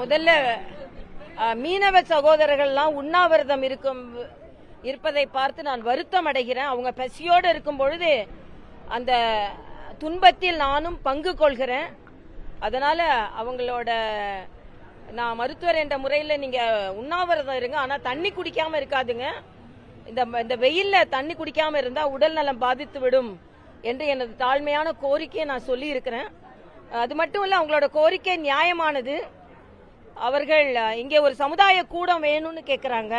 முதல்ல மீனவ சகோதரர்கள்லாம் உண்ணாவிரதம் இருப்பதை பார்த்து நான் வருத்தம் அடைகிறேன். அவங்க பசியோடு இருக்கும் பொழுது அந்த துன்பத்தில் நானும் பங்கு கொள்கிறேன். அதனால அவங்களோட நான் மருத்துவர் என்ற முறையில் நீங்க உண்ணாவிரதம் இருங்க, ஆனா தண்ணி குடிக்காம இருக்காதுங்க. இந்த வெயில்ல தண்ணி குடிக்காம இருந்தா உடல் நலம் பாதித்து விடும் என்று எனது தாழ்மையான கோரிக்கையை நான் சொல்லி இருக்கிறேன். அது மட்டும் இல்ல, அவங்களோட கோரிக்கை நியாயமானது. அவர்கள் இங்கே ஒரு சமுதாய கூடம் வேணும்னு கேட்கிறாங்க.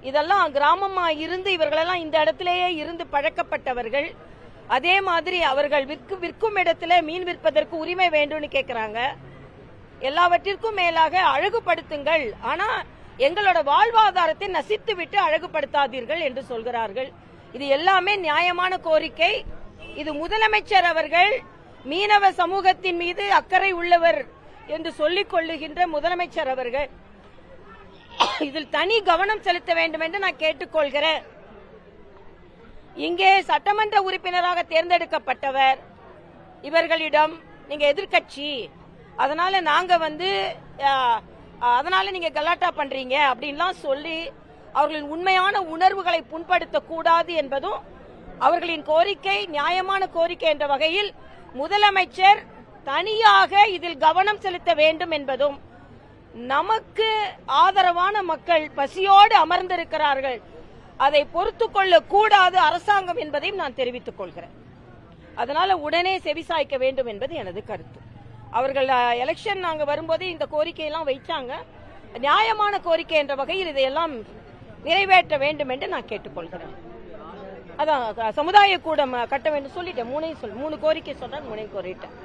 இதெல்லாம் கிராமமா இருந்து இவர்களெல்லாம் இந்த இடத்திலேயே இருந்து பழக்கப்பட்டவர்கள். அதே மாதிரி அவர்கள் விற்கும் இடத்துல மீன் விற்பதற்கு உரிமை வேண்டும்னு கேட்கிறாங்க. எல்லாவற்றிற்கும் மேலாக அழகுபடுத்துங்கள், ஆனா எங்களோட வாழ்வாதாரத்தை நசித்து விட்டு அழகுபடுத்தாதீர்கள் என்று சொல்கிறார்கள். இது எல்லாமே நியாயமான கோரிக்கை. இது முதலமைச்சர் அவர்கள் மீனவ சமூகத்தின் மீது அக்கறை உள்ளவர் என்று சொல்லிக் கொள்ளுகின்ற முதலமைச்சர் அவர்கள் இதில் தனி கவனம் செலுத்த வேண்டும் என்று நான் கேட்டுக்கொள்கிறேன். இங்கே சட்டமன்ற உறுப்பினராக தேர்ந்தெடுக்கப்பட்டவர், இவர்களிடம் நீங்க எதிர்கட்சி, அதனால நாங்க அதனால நீங்க கலாட்டா பண்றீங்க அப்படின்லாம் சொல்லி அவர்களின் உண்மையான உணர்வுகளை புண்படுத்த கூடாது என்பதும் அவர்களின் கோரிக்கை நியாயமான கோரிக்கை என்ற வகையில் முதலமைச்சர் தனியாக இதில் கவனம் செலுத்த வேண்டும் என்பதும், நமக்கு ஆதரவான மக்கள் பசியோடு அமர்ந்திருக்கிறார்கள், அதை பொறுத்துக் கொள்ள கூடாது அரசாங்கம் என்பதையும் நான் தெரிவித்துக் கொள்கிறேன். அதனால உடனே செவிசாய்க்க வேண்டும் என்பது எனது கருத்து. அவர்கள் எலெக்ஷன் நாங்க வரும்போதே இந்த கோரிக்கையெல்லாம் வைச்சாங்க. நியாயமான கோரிக்கை என்ற வகையில் இதையெல்லாம் நிறைவேற்ற வேண்டும் என்று நான் கேட்டுக்கொள்கிறேன். அதான் சமுதாய கூடம் கட்ட வேண்டும் சொல்லிட்டேன். மூணு கோரிக்கை சொன்னேன், மூணையும் கோரிட்டேன்.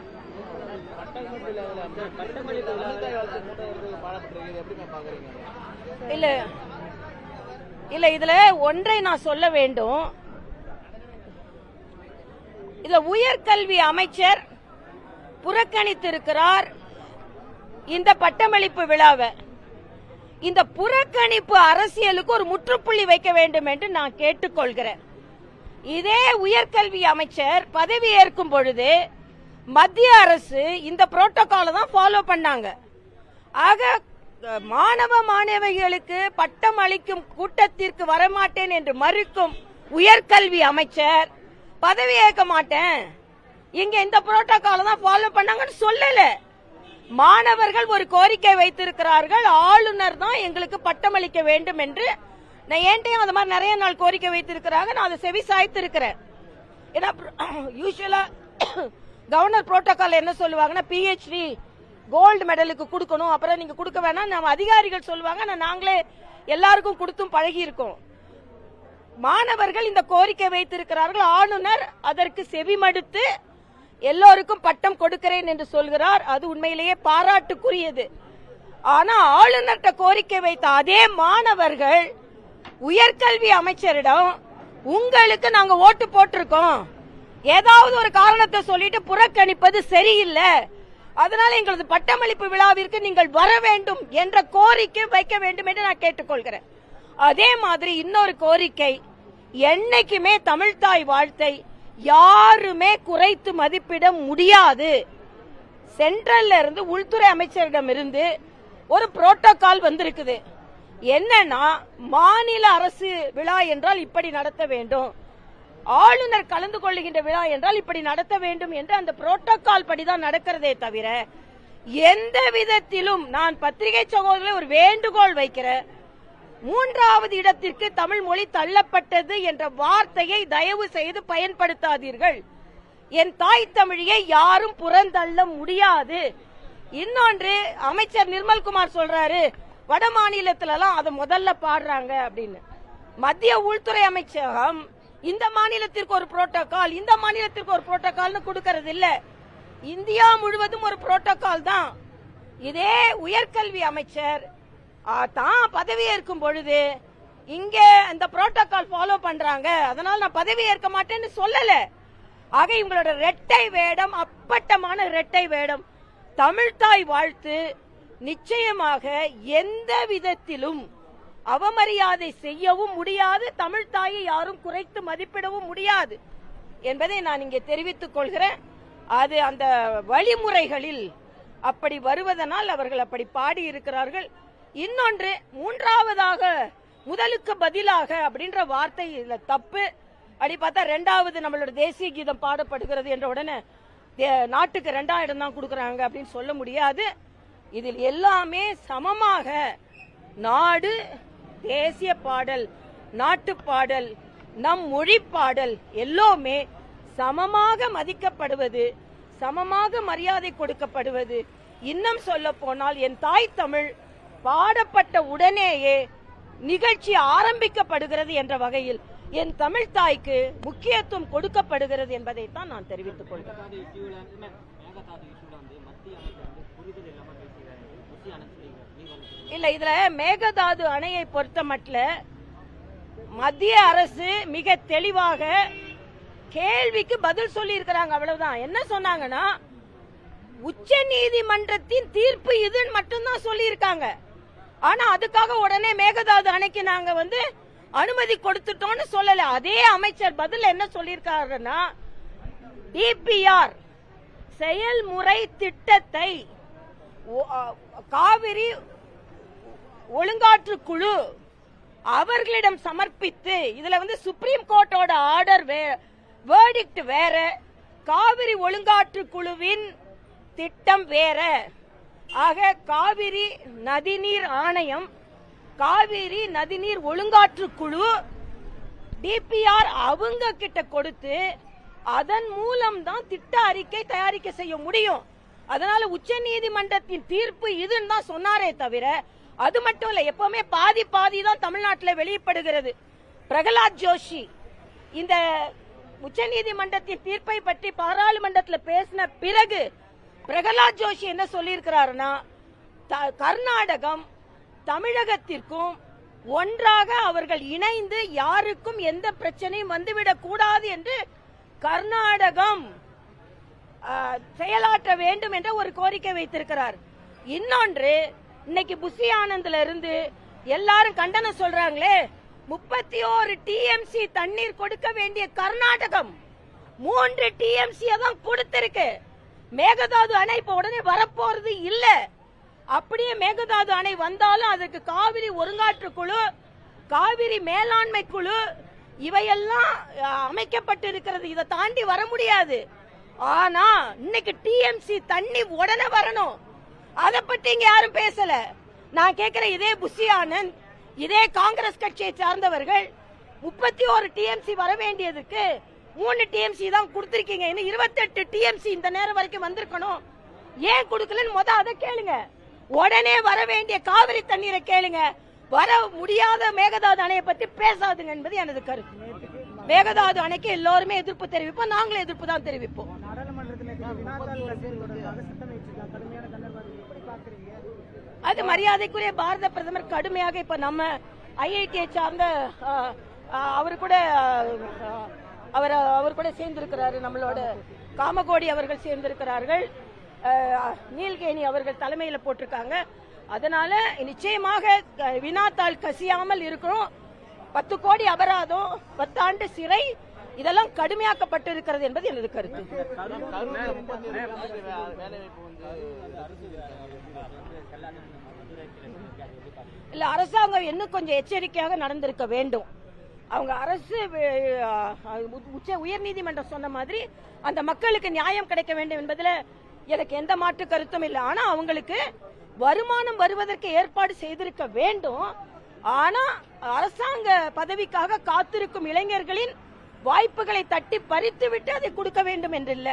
இல்ல இதுல ஒன்றை நான் சொல்ல வேண்டும். இதுல உயர்கல்வி அமைச்சர் புறக்கணித்திருக்கிறார் இந்த பட்டமளிப்பு விழாவை. இந்த புறக்கணிப்பு அரசியலுக்கு ஒரு முற்றுப்புள்ளி வைக்க வேண்டும் என்று நான் கேட்டுக்கொள்கிறேன். இதே உயர்கல்வி அமைச்சர் பதவி ஏற்கும் பொழுது மத்திய அரசு இந்த புரோட்டோகாலை தான் ஃபாலோ பண்ணாங்க. ஆக மாணவ மாணவிகளுக்கு பட்டம் அளிக்கும் கூட்டத்திற்கு வரமாட்டேன் என்று மறுக்கும் உயர்கல்வி அமைச்சர் பதவி ஏற்க மாட்டேன், இங்க இந்த புரோட்டோகாலை தான் ஃபாலோ பண்ணாங்கன்னு சொல்லல. மாணவர்கள் ஒரு கோரிக்கை வைத்திருக்கிறார்கள், ஆளுநர் தான் எங்களுக்கு பட்டம் அளிக்க வேண்டும் என்று. நான் ஏன்டையும் அந்த மாதிரி நிறைய நாள் கோரிக்கை வைத்திருக்கிறாங்க, நான் அதை செவி சாய்த்து இருக்கிறேன். ஏன்னா யூஸ்வலா கவர்னர் புரோட்டோகால் என்ன சொல்லுவாங்கன்னா, பிஹெச்டி கோல்டு மெடலுக்கு கொடுக்கணும், அப்புறம் நீங்க கொடுக்க வேணாம் நம்ம அதிகாரிகள் சொல்லுவாங்க. நாங்களே எல்லாருக்கும் கொடுத்தும் பழகி இருக்கோம். மாணவர்கள் இந்த கோரிக்கை வைத்திருக்கிறார்கள், ஆளுநர் அதற்கு செவிமடுத்து எல்லோருக்கும் பட்டம் கொடுக்கிறேன் என்று சொல்கிறார். அது உண்மையிலேயே பாராட்டுக்குரியது. ஆனா ஆளுநர்கிட்ட கோரிக்கை வைத்த அதே மாணவர்கள் உயர்கல்வி அமைச்சரிடம் உங்களுக்கு நாங்க ஓட்டு போட்டிருக்கோம், ஏதாவது ஒரு காரணத்தை சொல்லிட்டு புறக்கணிப்பது சரியில்லை, அதனால எங்களது பட்டமளிப்பு விழாவிற்கு நீங்கள் வர வேண்டும் என்ற கோரிக்கை வைக்க வேண்டும் என்று நான் கேட்டுக்கொள்கிறேன். அதே மாதிரி இன்னொரு கோரிக்கை, என்னைக்குமே தமிழ்தாய் வாழ்த்தை யாருமே குறைத்து மதிப்பிட முடியாது. சென்ட்ரல்ல இருந்து உள்துறை அமைச்சரிடம் இருந்து ஒரு புரோட்டோகால் வந்திருக்குது. என்னன்னா, மாநில அரசு விழா என்றால் இப்படி நடத்த வேண்டும், ஆளுநர் கலந்து கொள்ளுகின்ற விழா என்றால் இப்படி நடத்த வேண்டும் என்று அந்த புரோட்டோகால் படிதான் நடக்கிறதே தவிர, எந்த விதத்திலும் நான் பத்திரிகை சகோதரர்களை ஒரு வேண்டுகோள் வைக்கிறேன், மூன்றாவது இடத்திற்கு தமிழ் மொழி தள்ளப்பட்டது என்ற வார்த்தையை தயவு செய்து பயன்படுத்தாதீர்கள். என் தாய் தமிழியை யாரும் புறந்தள்ள முடியாது. இன்னொன்று, அமைச்சர் நிர்மல்குமார் சொல்றாரு வட மாநிலத்திலலாம் அதை முதல்ல பாடுறாங்க அப்படின்னு. மத்திய உள்துறை அமைச்சகம் இந்த மாநிலத்திற்கு ஒரு புரோட்டோகால், இந்த மாநிலத்திற்கு ஒரு புரோட்டோகால்னு கொடுக்கறது இல்ல, இந்தியா முழுவதும் ஒரு புரோட்டோகால் தான். இதே உயர்கல்வி அமைச்சர் தான் பதவி ஏற்கும் பொழுது இங்க இந்த புரோட்டோகால் ஃபாலோ பண்றாங்க, அதனால நான் பதவி ஏற்க மாட்டேன்னு சொல்லல. ஆக இவங்களோட இரட்டை வேடம், அப்பட்டமான இரட்டை வேடம். தமிழ்தாய் வாழ்த்து நிச்சயமாக எந்த விதத்திலும் அவமரியாதை செய்யவும் முடியாது, தமிழ்தாயை யாரும் குறைத்து மதிப்பிடவும் முடியாது என்பதை நான் இங்கே தெரிவித்துக் கொள்கிறேன். அது அந்த வழிமுறைகளில் அப்படி வருவதனால் அவர்கள் அப்படி பாடி இருக்கிறார்கள். இன்னொன்று, மூன்றாவதாக முதலுக்கு பதிலாக அப்படின்ற வார்த்தை இதுல தப்பு. அப்படி பார்த்தா ரெண்டாவது நம்மளோட தேசிய கீதம் பாடப்படுகிறது என்ற உடனே நாட்டுக்கு 2ஆம் இடம் தான் கொடுக்கறாங்க அப்படின்னு சொல்ல முடியாது. இதில் எல்லாமே சமமாக நாடு, தேசிய பாடல், நாட்டு பாடல், நம் மொழி பாடல் எல்லாமே சமமாக மதிக்கப்படுவது, சமமாக மரியாதை கொடுக்கப்படுவது. இன்னும் சொல்ல போனால் என் தாய் தமிழ் பாடப்பட்ட உடனேயே நிகழ்ச்சி ஆரம்பிக்கப்படுகிறது என்ற வகையில் என் தமிழ் தாய்க்கு முக்கியத்துவம் கொடுக்கப்படுகிறது என்பதைத்தான் நான் தெரிவித்துக் கொள்கிறேன். இல்ல, இதுல மேகதாது அணையை பொறுத்த மட்டும் மத்திய அரசு மிக தெளிவாக கேள்விக்கு பதில் சொல்லி இருக்கிறாங்க. அவ்வளவுதான். என்ன சொன்னாங்கன்னா, உச்ச நீதிமன்றத்தின் தீர்ப்பு இதுன்னு மட்டும்தான் சொல்லி இருக்காங்க. ஆனா அதுக்காக உடனே மேகதாது அணைக்கு நாங்க அனுமதி கொடுத்துட்டோம்னு சொல்லல. அதே அமைச்சர் பதில் என்ன சொல்லியிருக்காருன்னா, டிபிஆர் செயல்முறை திட்டத்தை காவிரி ஒழுங்காற்று குழு அவர்களிடம் சமர்ப்பித்து, இதுல சுப்ரீம் கோர்ட்டோட ஆர்டர் வேர்டிக்ட் வேற, காவிரி ஒழுங்காற்று குழுவின் திட்டம் வேற. ஆக காவிரி நதிநீர் ஆணையம், காவிரி நதிநீர் ஒழுங்காற்று குழு டிபிஆர் அவங்க கிட்ட கொடுத்து அதன் மூலம் தான் திட்ட அறிக்கை தயாரிக்க செய்ய முடியும். அதனால உச்ச நீதிமன்றத்தின் தீர்ப்பு இதுன்னு தான் சொன்னாரே தவிர, அது மட்டும் இல்ல, எப்பவுமே பாதி பாதி தான் தமிழ்நாட்டில் வெளியிடப்படுகிறது. பிரகலாத் ஜோஷி இந்த உச்ச நீதிமன்றத்தின் தீர்ப்பை பற்றி பாராளுமன்றத்தில் பேசின பிறகு பிரகலாத் ஜோஷி என்ன சொல்லியிருக்கிறாருன்னா, கர்நாடகம் தமிழகத்திற்கும் ஒன்றாக அவர்கள் இணைந்து யாருக்கும் எந்த பிரச்சனையும் வந்துவிடக் கூடாது என்று கர்நாடகம் செயலாற்ற வேண்டும் என்ற ஒரு கோரிக்கை வைத்திருக்கிறார். இன்னொன்று, இன்னைக்கு புசி ஆனந்த்ல இருந்து எல்லாரும் கண்டனம் சொல்றாங்களே, 31 டிஎம்சி தண்ணீர் கொடுக்க வேண்டிய கர்நாடகம் 3 டிஎம்சி தான் கொடுத்திருக்கு. மேகதாது அணை இப்ப உடனே வரப்போறது இல்ல. அப்படியே மேகதாது அணை வந்தாலும் அதுக்கு காவிரி ஒருங்காற்று குழு, காவிரி மேலாண்மை குழு இவையெல்லாம் அமைக்கப்பட்டிருக்கிறது. இதை தாண்டி வர முடியாது. ஆனா இன்னைக்கு டிஎம்சி தண்ணி உடனே வரணும். அதை பத்தி இங்க யாரும் பேசல. நான் கேட்கிறேன், இதே புசி ஆனந்த், இதே காங்கிரஸ் கட்சியை சார்ந்தவர்கள் 31 டிஎம்சி வர வேண்டியதுக்கு 3 டிஎம்சி தான் கொடுத்திருக்கீங்க. இன்னும் 28 டிஎம்சி இந்த நேரம் வரைக்கும் வந்திருக்கணும். ஏன் கொடுக்கலன்னு அதை கேளுங்க. உடனே வர வேண்டிய காவிரி தண்ணீரை கேளுங்க. வர முடியாத மேகதாது அணையை பத்தி பேசாதுங்க என்பது எனது கருத்து. மேகதாது அணைக்கு எல்லோருமே எதிர்ப்பு தெரிவிப்போம். நாங்களும் எதிர்ப்பு தான் தெரிவிப்போம். அது மரியாதைக்குரிய பாரத பிரதமர் கடுமையாக இப்ப நம்ம ஐஐடியை சார்ந்த அவர் கூட சேர்ந்திருக்கிறாரு. நம்மளோட காமகோடி அவர்கள் சேர்ந்திருக்கிறார்கள். நீல்கேணி அவர்கள் தலைமையில போட்டிருக்காங்க. அதனால நிச்சயமாக வினாத்தாள் கசியாமல் இருக்கிறோம். 10 கோடி அபராதம், 10 ஆண்டு சிறை, இதெல்லாம் கடுமையாக்கப்பட்டிருக்கிறது என்பது எனது கருத்து. இல்ல, அரசாங்கம் இன்னும் கொஞ்சம் எச்சரிக்கையாக நடந்திருக்க வேண்டும். அவங்க அரசு உயர்நீதிமன்றம் சொன்ன மாதிரி அந்த மக்களுக்கு நியாயம் கிடைக்க வேண்டும் என்பதில் எனக்கு எந்த மாற்று கருத்தும் இல்லை. ஆனா அவங்களுக்கு வருமானம் வருவதற்கு ஏற்பாடு செய்திருக்க வேண்டும். ஆனா அரசாங்க பதவிக்காக காத்திருக்கும் இளைஞர்களின் வாய்ப்புகளை தட்டி பறித்து விட்டு அதை கொடுக்க வேண்டும் என்று இல்ல.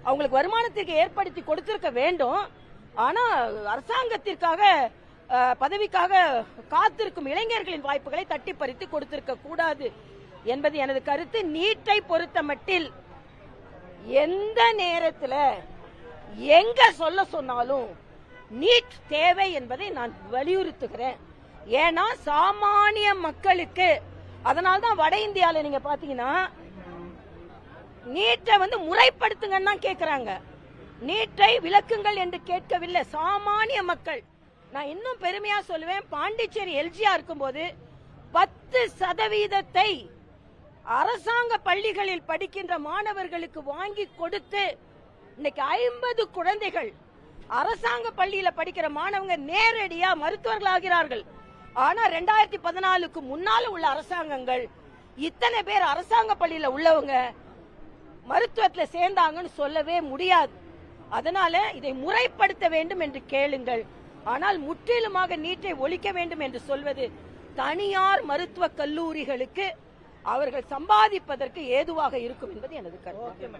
அவங்களுக்கு வருமானத்திற்கு ஏற்படுத்தி கொடுத்திருக்க வேண்டும். ஆனா அரசாங்கத்திற்காக பதவிக்காக காத்திருக்கும் இளைஞர்களின் வாய்ப்புகளை தட்டி பறித்து கொடுத்திருக்க கூடாது என்பது எனது கருத்து. நீட்டை பொறுத்த மட்டில் எந்த நேரத்தில் எங்க சொல்ல சொன்னாலும் நீட் தேவை என்பதை நான் வலியுறுத்துகிறேன். ஏன்னா சாமானிய மக்களுக்கு, அதனால்தான் வட இந்தியாவில் நீங்க பாத்தீங்கன்னா நீட்டை முறைப்படுத்துங்கன்னு தான் கேட்கிறாங்க. நீட்டை விளக்குங்கள் என்று கேட்கவில்லை சாமானிய மக்கள். நான் இன்னும் பெருமையா சொல்லுவேன், பாண்டிச்சேரி எல்ஜியா இருக்கும்போது 10% அரசாங்க பள்ளிகளில் படிக்கின்ற மாணவர்களுக்கு வாங்கி கொடுத்து இன்னைக்கு 50 குழந்தைகள் அரசாங்க பள்ளியில படிக்கிற மாணவங்க நேரடியா மருத்துவர்கள் ஆகிறார்கள். ஆனா 2014க்கு முன்னால உள்ள அரசாங்கங்கள் இத்தனை பேர் அரசாங்க பள்ளியில உள்ளவங்க மருத்துவத்துல சேர்ந்தாங்கன்னு சொல்லவே முடியாது. அதனால இதை முறைப்படுத்த வேண்டும் என்று கேளுங்கள். ஆனால் முற்றிலுமாக நீட்டை ஒழிக்க வேண்டும் என்று சொல்வது தனியார் மருத்துவ கல்லூரிகளுக்கு அவர்கள் சம்பாதிப்பதற்கு ஏதுவாக இருக்கும் என்பது எனது கருத்து.